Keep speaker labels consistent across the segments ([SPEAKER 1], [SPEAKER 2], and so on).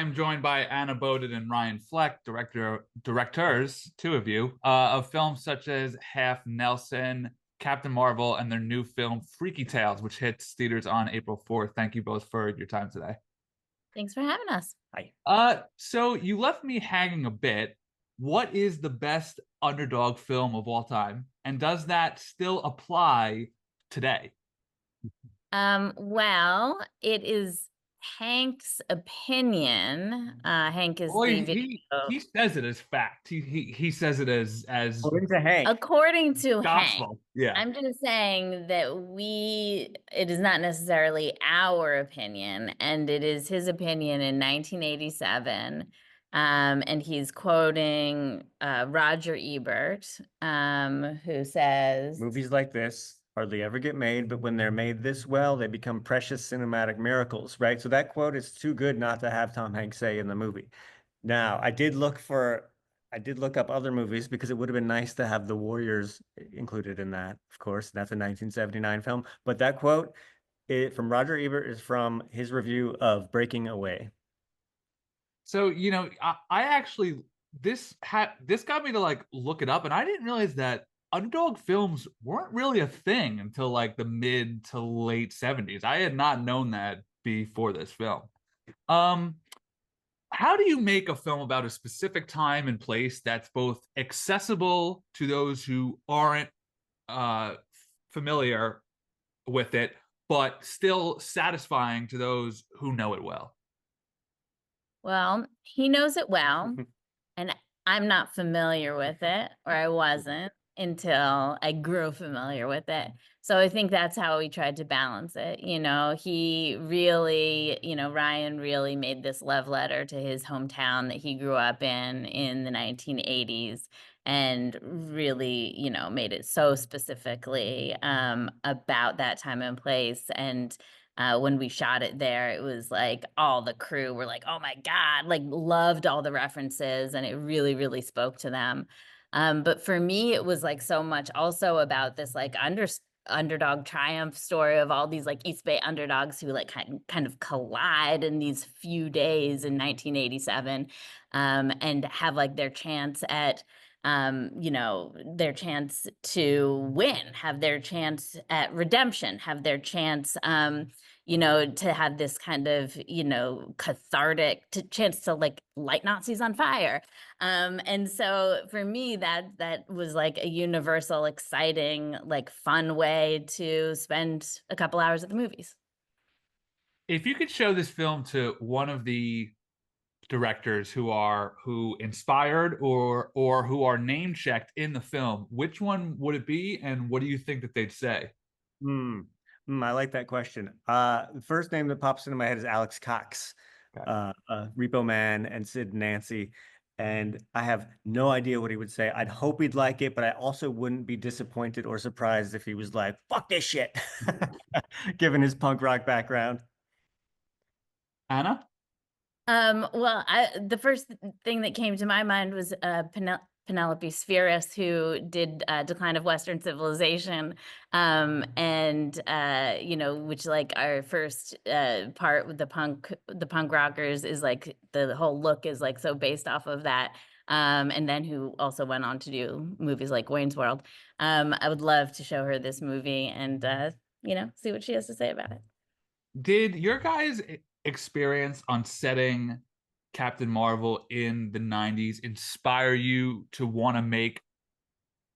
[SPEAKER 1] am joined by Anna Boden and Ryan Fleck, directors, two of you, of films such as Half Nelson, Captain Marvel, and their new film Freaky Tales, which hits theaters on April 4th. Thank you both for your time today.
[SPEAKER 2] Thanks for having us.
[SPEAKER 3] Hi.
[SPEAKER 1] So you left me hanging a bit. What is the best underdog film of all time? And does that still apply today?
[SPEAKER 2] Well, it is Hank's opinion. Hank is
[SPEAKER 1] Well,
[SPEAKER 2] the
[SPEAKER 1] he
[SPEAKER 2] video.
[SPEAKER 1] says it as fact. He says it as
[SPEAKER 3] According to Hank.
[SPEAKER 2] According to Hank,
[SPEAKER 1] gospel. Yeah.
[SPEAKER 2] I'm just saying that it is not necessarily our opinion, and it is his opinion in 1987. And he's quoting Roger Ebert, who says,
[SPEAKER 3] Movies like this hardly ever get made, but when they're made this well, they become precious cinematic miracles, right? So that quote is too good not to have Tom Hanks say in the movie. Now, I did look up other movies because it would have been nice to have The Warriors included in that, of course. That's a 1979 film. But that quote from Roger Ebert is from his review of Breaking Away.
[SPEAKER 1] So, I actually this got me to like look it up, and I didn't realize that underdog films weren't really a thing until like the mid to late 70s. I had not known that before this film. Um, how do you make a film about a specific time and place that's both accessible to those who aren't uh familiar with it, but still satisfying to those who know it well?
[SPEAKER 2] well, he knows it well, and I'm not familiar with it, or I wasn't until I grew familiar with it. So I think that's how we tried to balance it. He really, Ryan really made this love letter to his hometown that he grew up in the 1980s, and really, made it so specifically about that time and place. And when we shot it there, it was like all the crew were like, oh my God, like loved all the references, and it really, really spoke to them. But for me, it was like so much also about this like underdog triumph story of all these like East Bay underdogs who like kind of collide in these few days in 1987, and have like their chance at their chance to win, have their chance at redemption, have their chance, to have this kind of, cathartic chance to like light Nazis on fire. And so for me, that was like a universal, exciting, like fun way to spend a couple hours at the movies.
[SPEAKER 1] If you could show this film to one of the directors who inspired or who are name checked in the film, which one would it be, and what do you think that they'd say?
[SPEAKER 3] Hmm. I like that question. The first name that pops into my head is Alex Cox,
[SPEAKER 1] Okay.
[SPEAKER 3] Repo Man and Sid and Nancy. And I have no idea what he would say. I'd hope he'd like it, but I also wouldn't be disappointed or surprised if he was like, fuck this shit, given his punk rock background.
[SPEAKER 1] Anna?
[SPEAKER 2] Well, the first thing that came to my mind was Penelope Spheris, who did Decline of Western Civilization, and which like our first part with the punk rockers is like the whole look is like so based off of that. And then who also went on to do movies like Wayne's World. I would love to show her this movie and see what she has to say about it.
[SPEAKER 1] Did your guys' experience on setting Captain Marvel in the 90s inspire you to want to make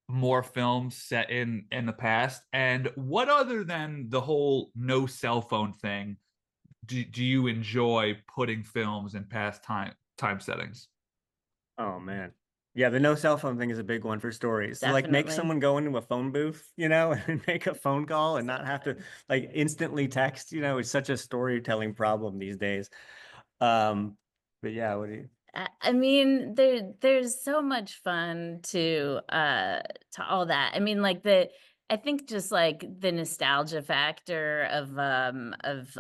[SPEAKER 1] more films set in the past? And what, other than the whole no cell phone thing, do you enjoy putting films in past time settings?
[SPEAKER 3] Oh man. Yeah, the no cell phone thing is a big one for stories. So like make
[SPEAKER 2] Definitely.
[SPEAKER 3] someone go into a phone booth, and make a phone call and not have to like instantly text, it's such a storytelling problem these days. Um, but yeah, what do you
[SPEAKER 2] I mean, there's so much fun to all that. I mean, I think just like the nostalgia factor of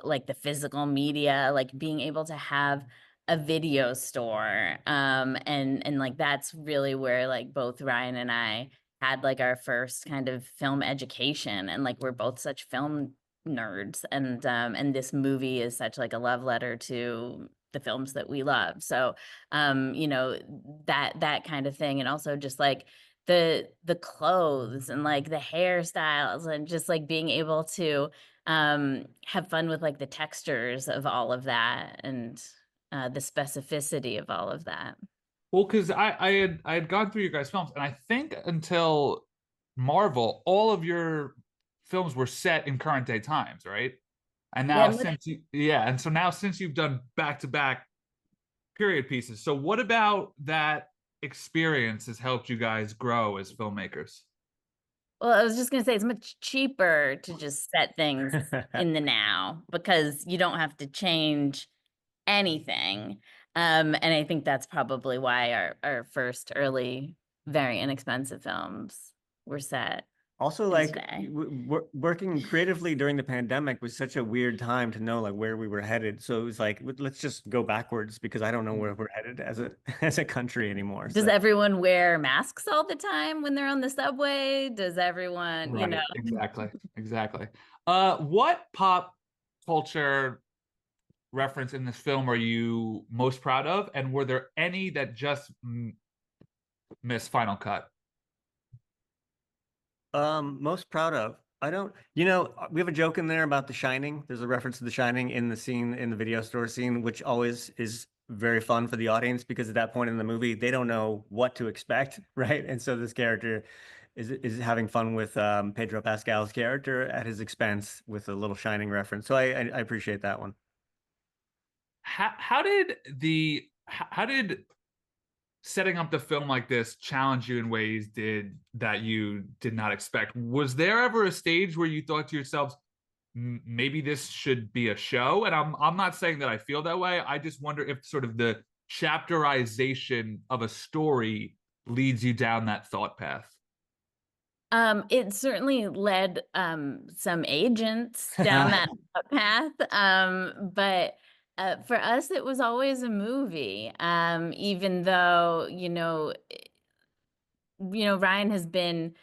[SPEAKER 2] like the physical media, like being able to have a video store, and like that's really where like both Ryan and I had like our first kind of film education, and like we're both such film nerds, and this movie is such like a love letter to the films that we love. So, you know, that kind of thing. And also just like the clothes and like the hairstyles and just like being able to have fun with like the textures of all of that and the specificity of all of that.
[SPEAKER 1] Well, because I had gone through your guys' films, and I think until Marvel, all of your films were set in current day times, right? And
[SPEAKER 2] Yeah,
[SPEAKER 1] now since you yeah, and so now since you've done back to back period pieces, so what about that experience has helped you guys grow as filmmakers?
[SPEAKER 2] well, I was just gonna say it's much cheaper to just set things in the now because you don't have to change anything. And I think that's probably why our first early, very inexpensive films were set
[SPEAKER 3] Also,
[SPEAKER 2] in
[SPEAKER 3] like
[SPEAKER 2] today.
[SPEAKER 3] working creatively during the pandemic was such a weird time to know like where we were headed. So it was like, let's just go backwards because I don't know where we're headed as a as a country anymore.
[SPEAKER 2] Does
[SPEAKER 3] So
[SPEAKER 2] everyone wear masks all the time when they're on the subway? Does everyone, you know?
[SPEAKER 1] Right, exactly, exactly. What pop culture reference in this film are you most proud of, and were there any that just missed final cut?
[SPEAKER 3] most proud of. I don't, you know, we have a joke in there about The Shining. There's a reference to The Shining in the scene in the video store scene, which always is very fun for the audience because at that point in the movie, they don't know what to expect, right? And so this character is having fun with Pedro Pascal's character at his expense with a little Shining reference. So I appreciate that one.
[SPEAKER 1] How did setting up the film like this challenge you in ways did that you did not expect? Was there ever a stage where you thought to yourselves, maybe this should be a show? And I'm not saying that I feel that way. I just wonder if sort of the chapterization of a story leads you down that thought path.
[SPEAKER 2] It certainly led some agents down that path. But for us, it was always a movie. Even though, Ryan has been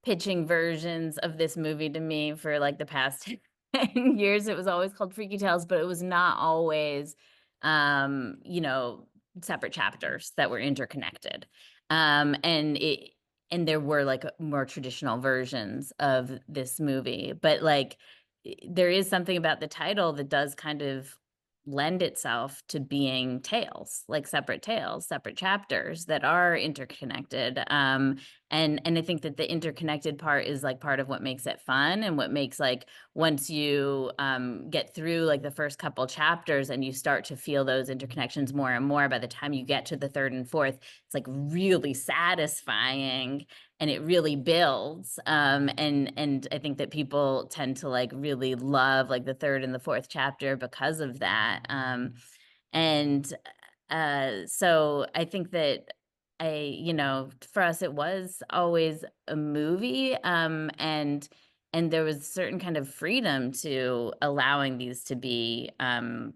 [SPEAKER 2] pitching versions of this movie to me for like the past 10 years. It was always called Freaky Tales, but it was not always, um, you know, separate chapters that were interconnected. Um, and it, and there were like more traditional versions of this movie, but like there is something about the title that does kind of lend itself to being tales, like separate tales, separate chapters that are interconnected. And I think that the interconnected part is like part of what makes it fun and what makes like once you get through like the first couple chapters and you start to feel those interconnections more and more, by the time you get to the third and fourth, it's like really satisfying and it really builds. And I think that people tend to like really love like the third and the fourth chapter because of that. And so I think that for us, it was always a movie, and there was certain kind of freedom to allowing these to be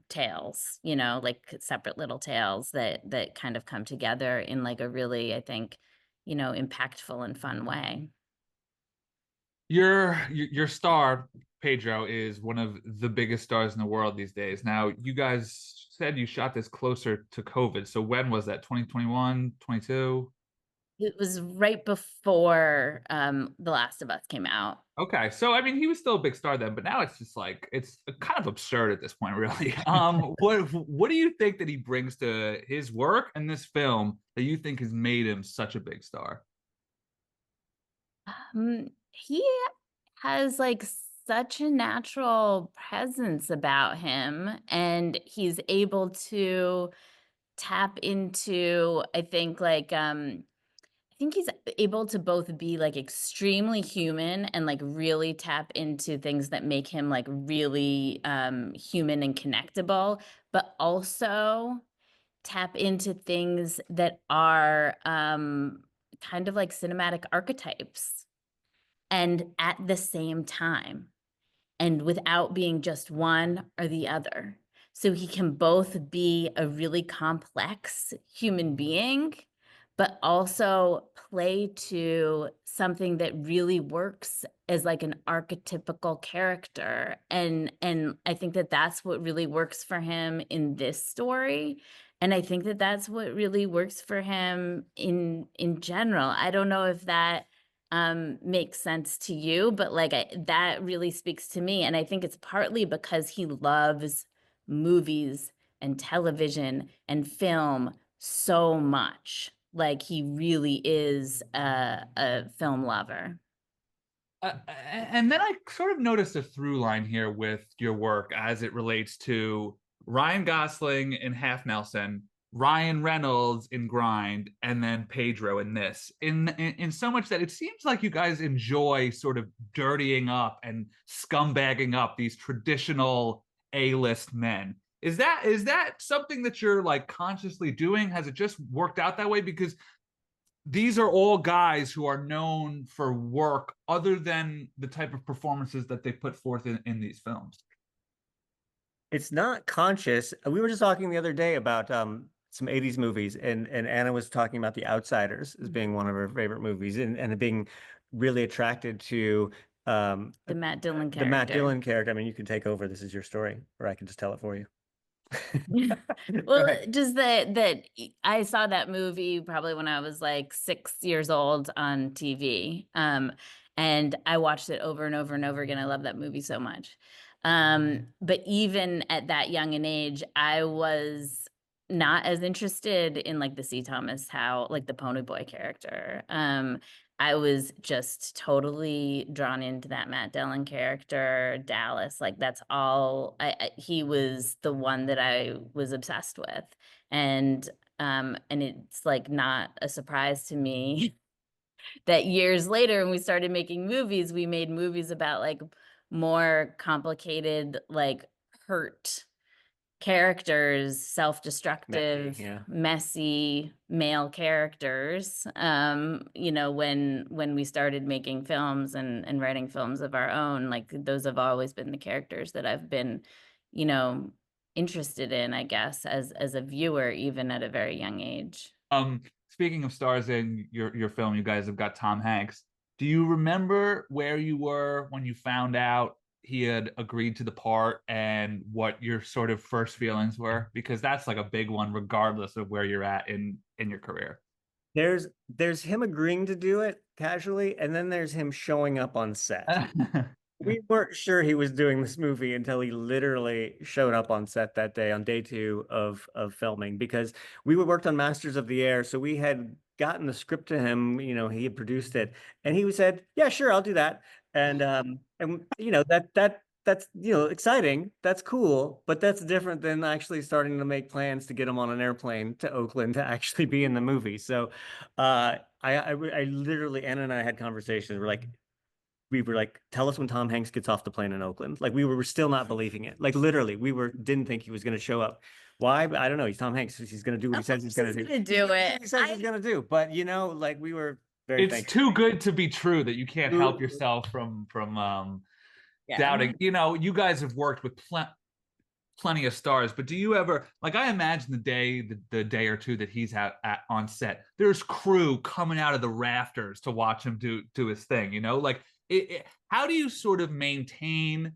[SPEAKER 2] tales, like separate little tales that kind of come together in like a really, I think, impactful and fun way.
[SPEAKER 1] Your star, Pedro, is one of the biggest stars in the world these days. Now, you guys said you shot this closer to COVID. So when was that? 2021, 22?
[SPEAKER 2] It was right before The Last of Us came out.
[SPEAKER 1] Okay. So I mean, he was still a big star then, but now it's just like it's kind of absurd at this point, really. What do you think that he brings to his work and this film that you think has made him such a big star?
[SPEAKER 2] He has like such a natural presence about him, and he's able to tap into, I think he's able to both be like extremely human and like really tap into things that make him like really human and connectable, but also tap into things that are kind of like cinematic archetypes and at the same time and without being just one or the other. So he can both be a really complex human being, but also play to something that really works as like an archetypical character. And I think that that's what really works for him in this story. And I think that that's what really works for him in general. I don't know if that makes sense to you, but like that really speaks to me. And I think it's partly because he loves movies and television and film so much. Like he really is a film lover.
[SPEAKER 1] And then I sort of noticed a through line here with your work as it relates to Ryan Gosling in Half Nelson, Ryan Reynolds in Grind, and then Pedro in this. In so much that it seems like you guys enjoy sort of dirtying up and scumbagging up these traditional A-list men. Is that something that you're like consciously doing? Has it just worked out that way? Because these are all guys who are known for work other than the type of performances that they put forth in these films.
[SPEAKER 3] It's not conscious. We were just talking the other day about some 80s movies, and Anna was talking about The Outsiders as being one of her favorite movies, and being really attracted to
[SPEAKER 2] The Matt Dillon
[SPEAKER 3] the Matt
[SPEAKER 2] character.
[SPEAKER 3] Dillon character. I mean, you can take over. This is your story, or I can just tell it for you.
[SPEAKER 2] Well, just that I saw that movie probably when I was like 6 years old on TV. And I watched it over and over and over again. I love that movie so much. But even at that young an age, I was not as interested in like the C. Thomas Howell, like the Pony Boy character. I was just totally drawn into that Matt Dillon character, Dallas. Like that's all. He was the one that I was obsessed with, and it's like not a surprise to me that years later, when we started making movies, we made movies about like more complicated, like hurt characters, self-destructive, messy male characters. When we started making films and writing films of our own, like those have always been the characters that I've been, you know, interested in, I guess, as a viewer, even at a very young age.
[SPEAKER 1] Speaking of stars in your film, you guys have got Tom Hanks. Do you remember where you were when you found out he had agreed to the part and what your sort of first feelings were? Because that's like a big one, regardless of where you're at in your career.
[SPEAKER 3] There's him agreeing to do it casually, and then there's him showing up on set. We weren't sure he was doing this movie until he literally showed up on set that day on day 2 of filming, because we worked on Masters of the Air, so we had gotten the script to him, he had produced it, and he said, "Yeah, sure, I'll do that." And that's exciting, that's cool, but that's different than actually starting to make plans to get him on an airplane to Oakland to actually be in the movie. So I literally, Anna and I had conversations. We were like, tell us when Tom Hanks gets off the plane in Oakland. Like we were still not believing it. Like literally, didn't think he was going to show up. Why? I don't know. He's Tom Hanks. He's going to do what he says he's going to do.
[SPEAKER 2] Do it.
[SPEAKER 3] He says he's going to do. But like we were very
[SPEAKER 1] It's too good to be true that you can't help yourself from doubting. You guys have worked with plenty of stars, but do you ever, like, I imagine the day or two that he's on set, there's crew coming out of the rafters to watch him do his thing, like how do you sort of maintain,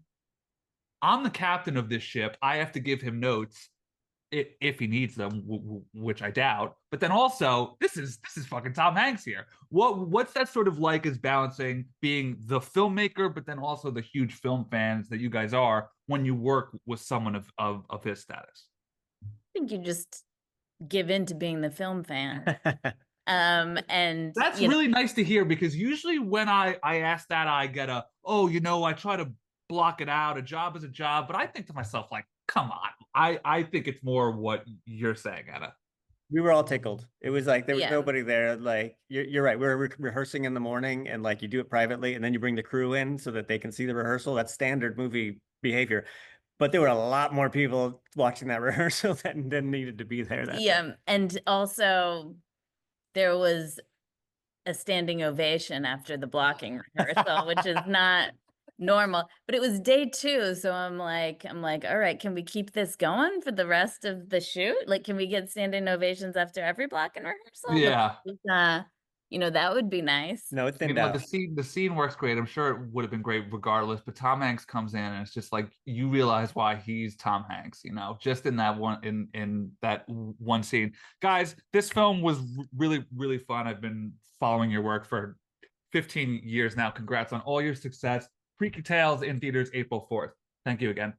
[SPEAKER 1] I'm the captain of this ship, I have to give him notes if he needs them, which I doubt, but then also this is fucking Tom Hanks here. What's that sort of like, as balancing being the filmmaker but then also the huge film fans that you guys are when you work with someone of his status?
[SPEAKER 2] I think you just give in to being the film fan. And
[SPEAKER 1] that's really nice to hear, because usually when I ask that, I get I try to block it out. A job is a job, but I think to myself, like, come on. I think it's more what you're saying, Anna.
[SPEAKER 3] We were all tickled. It was like there was nobody there. Like you're right. We were rehearsing in the morning, and like you do it privately, and then you bring the crew in so that they can see the rehearsal. That's standard movie behavior. But there were a lot more people watching that rehearsal than needed to be there. That day.
[SPEAKER 2] And also there was a standing ovation after the blocking rehearsal, which is not normal. But it was day 2, so I'm like, all right, can we keep this going for the rest of the shoot? Like, can we get standing ovations after every block and rehearsal?
[SPEAKER 1] Yeah.
[SPEAKER 2] That would be nice.
[SPEAKER 3] No, it
[SPEAKER 1] You
[SPEAKER 3] thinned
[SPEAKER 1] know,
[SPEAKER 3] out.
[SPEAKER 1] the scene works great. I'm sure it would have been great regardless, but Tom Hanks comes in and it's just like you realize why he's Tom Hanks, just in that one scene. Guys, this film was really, really fun. I've been following your work for 15 years now. Congrats on all your success. Freaky Tales in theaters April 4th. Thank you again.